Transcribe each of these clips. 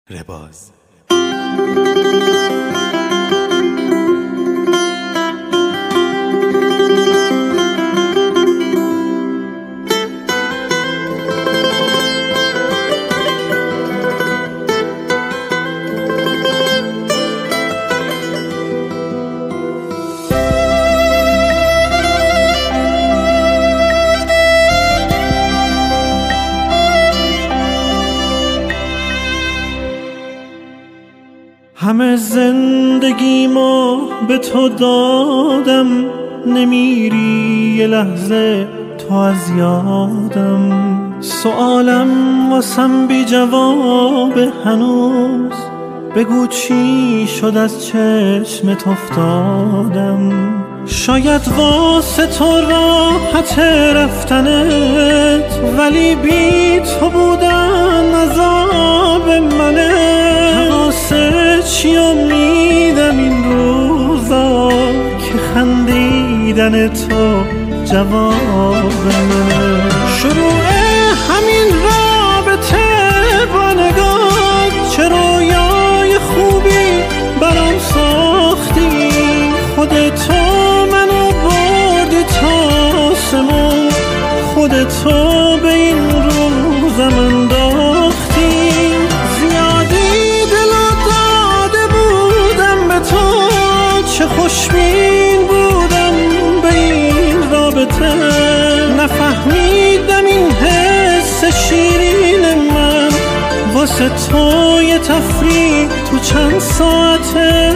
رباز. همه زندگیمو به تو دادم، نمیری یه لحظه تو از یادم. سوالم واسم بی جواب هنوز، بگو چی شد از چشمت افتادم. شاید واسه تو راحت رفتنت، ولی بی تو بودن عذاب منه. واسه چی امیدم این روزا که خندیدن تو جواب منه. شروع همین رابطه با نگاه، چه رویای خوبی برام ساختی. خودتو منو بردی تا آسمون، خودتو به این روزم انداختی. زیادی دلو داده بودم به تو، چه خوشبین بودم به این رابطه. نفهمیدم این حس شیرین من واسه تو یه تفریح تو چند ساعته.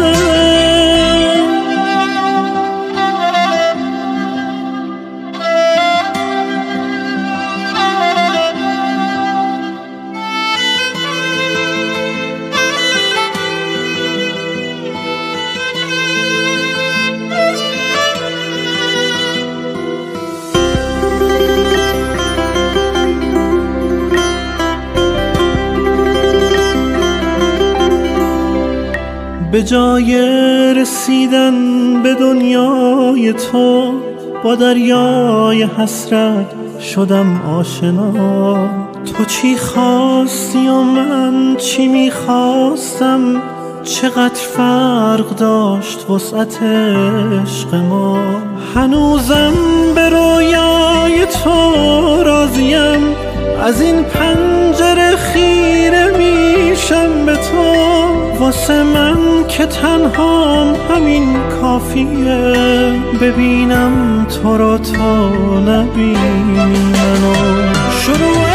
به جای رسیدن به دنیای تو، با دریای حسرت شدم آشنا. تو چی خواستی و من چی میخواستم، چقدر فرق داشت وسعت عشق ما. هنوزم به رویای تو راضیم، از این پنجره خیره میشم به تو. واسه من که تنهام همین کافیه، ببینم تو رو تا نبینی منو. شروع